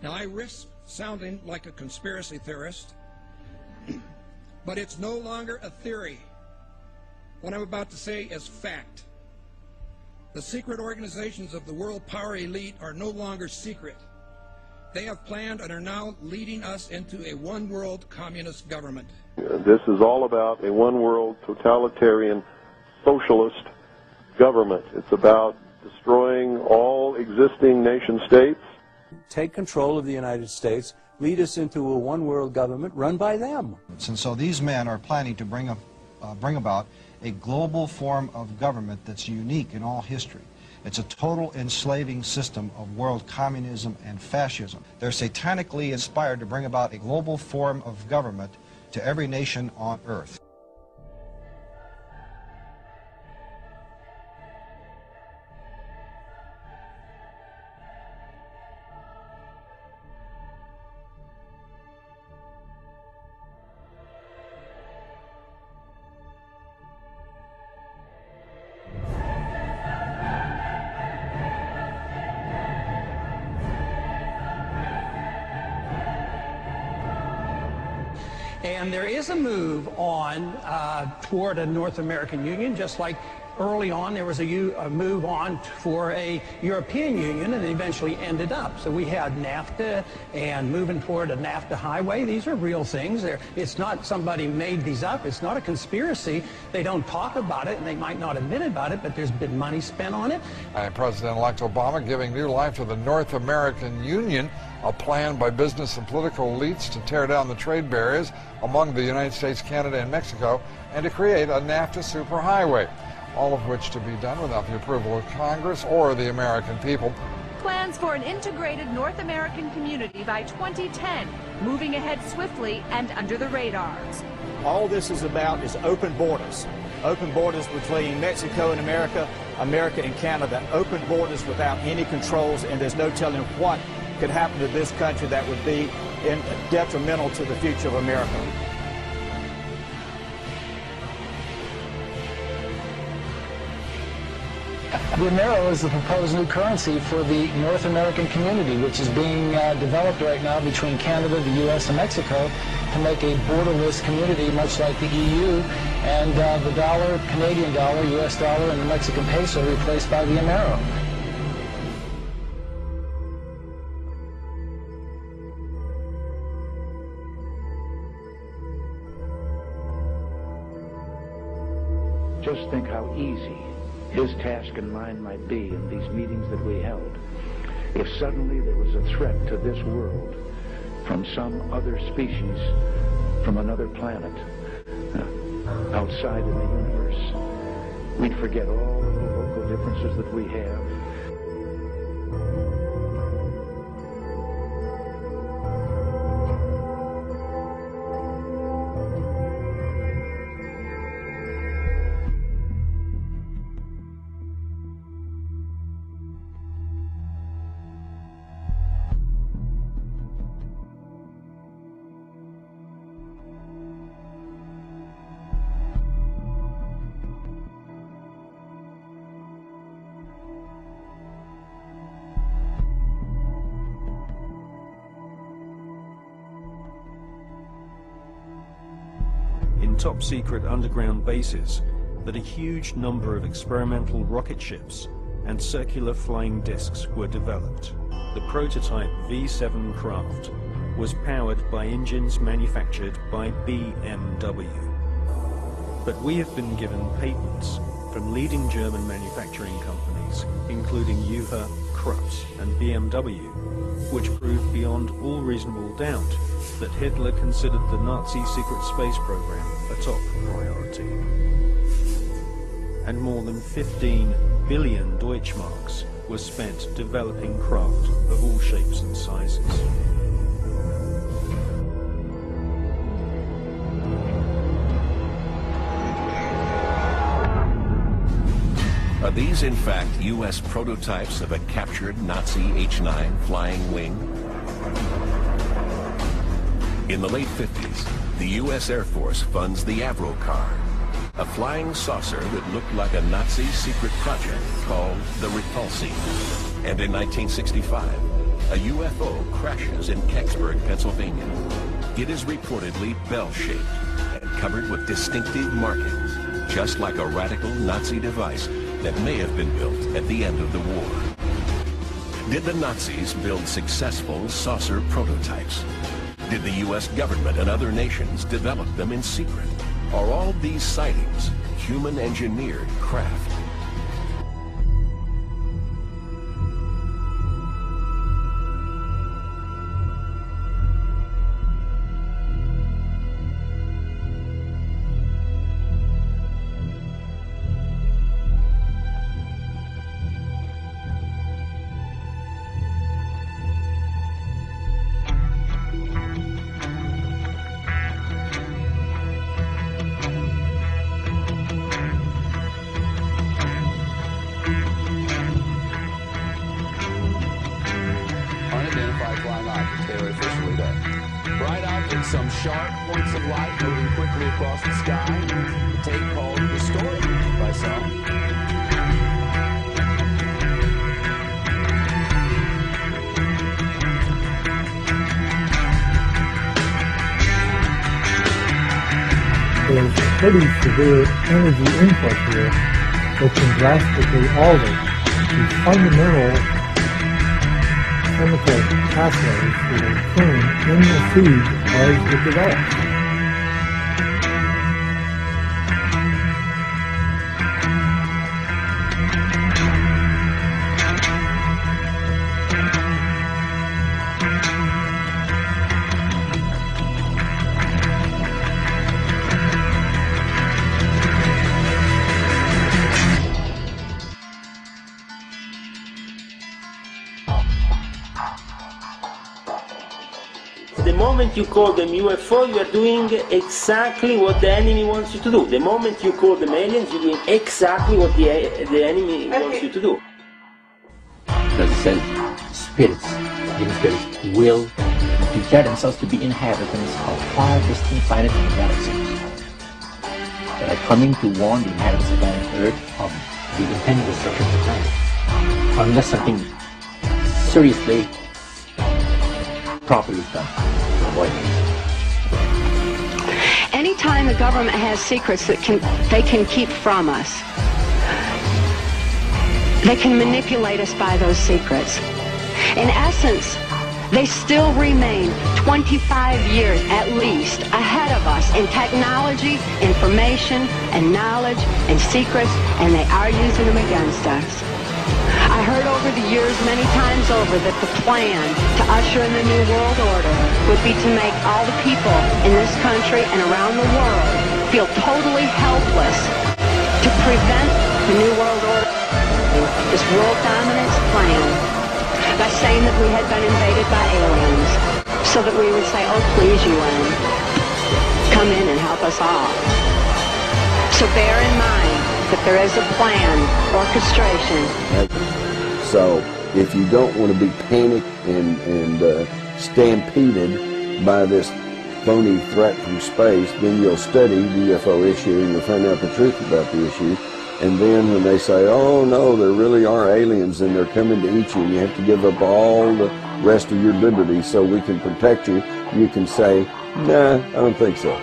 Now, I risk sounding like a conspiracy theorist, but it's no longer a theory. What I'm about to say is fact. The secret organizations of the world power elite are no longer secret. They have planned and are now leading us into a one-world communist government. This is all about a one-world totalitarian socialist government. It's about destroying all existing nation-states. Take control of the United States, lead us into a one-world government run by them. And so these men are planning to bring about a global form of government that's unique in all history. It's a total enslaving system of world communism and fascism. They're satanically inspired to bring about a global form of government to every nation on earth. And there is a move on toward a North American Union, just like early on there was a move on for a European Union, and it eventually ended up. So we had NAFTA and moving toward a NAFTA highway. These are real things. It's not somebody made these up. It's not a conspiracy. They don't talk about it, and they might not admit about it, but there's been money spent on it. President-elect Obama giving new life to the North American Union, a plan by business and political elites to tear down the trade barriers among the United States, Canada, and Mexico, and to create a NAFTA superhighway, all of which to be done without the approval of Congress or the American people. Plans for an integrated North American community by 2010, moving ahead swiftly and under the radars. All this is about is open borders. Open borders between Mexico and America, America and Canada. Open borders without any controls, and there's no telling what could happen to this country that would be detrimental to the future of America. The Amero is the proposed new currency for the North American community, which is being developed right now between Canada, the U.S., and Mexico to make a borderless community, much like the EU, and the dollar, Canadian dollar, U.S. dollar, and the Mexican peso replaced by the Amero. Just think how easy his task and mine might be in these meetings that we held if suddenly there was a threat to this world from some other species, from another planet, outside in the universe. We'd forget all of the local differences that we have. In top-secret underground bases that a huge number of experimental rocket ships and circular flying discs were developed. The prototype V-7 craft was powered by engines manufactured by BMW. But we have been given patents from leading German manufacturing companies, including Juha, Krups, and BMW, which proved beyond all reasonable doubt that Hitler considered the Nazi secret space program a top priority. And more than 15 billion Deutschmarks were spent developing craft of all shapes and sizes. Are these, in fact, U.S. prototypes of a captured Nazi H-9 flying wing? In the late 50s, the U.S. Air Force funds the Avro car, a flying saucer that looked like a Nazi secret project called the Repulsi. And in 1965, a UFO crashes in Kecksburg, Pennsylvania. It is reportedly bell-shaped and covered with distinctive markings, just like a radical Nazi device that may have been built at the end of the war. Did the Nazis build successful saucer prototypes? Did the U.S. government and other nations develop them in secret? Are all these sightings human-engineered craft? Some sharp points of light moving quickly across the sky. A tape called Historic by some. There's a pretty severe energy input here that can drastically alter the fundamental chemical pathways that are occurring in the seed as it develops. The moment you call them UFO, you are doing exactly what the enemy wants you to do. The moment you call them aliens, you're doing exactly what the enemy wants you to do. Because it says spirits, human spirits, will declare themselves to be inhabitants of far distant planets and galaxies that are coming to warn the inhabitants of planet Earth of the impending destruction of the planet, unless something seriously, properly done. Anytime the government has secrets that they can keep from us, they can manipulate us by those secrets. In essence, they still remain 25 years at least ahead of us in technology, information, and knowledge, and secrets, and they are using them against us. I heard over the years many times over that the plan to usher in the New World Order would be to make all the people in this country and around the world feel totally helpless to prevent the New World Order, this world dominance plan, by saying that we had been invaded by aliens, so that we would say, oh please UN, come in and help us all. So bear in mind that there is a plan, orchestration. So if you don't want to be panicked and stampeded by this phony threat from space, then you'll study the UFO issue and you'll find out the truth about the issue. And then when they say, oh no, there really are aliens and they're coming to eat you and you have to give up all the rest of your liberty so we can protect you, you can say, nah, I don't think so.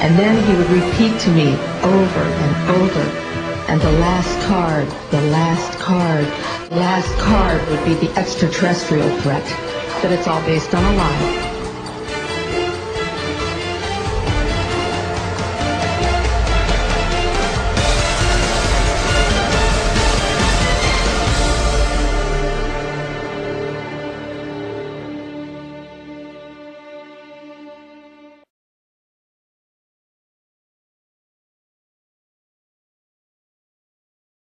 And then he would repeat to me over and over, and the last card would be the extraterrestrial threat, that it's all based on a lie.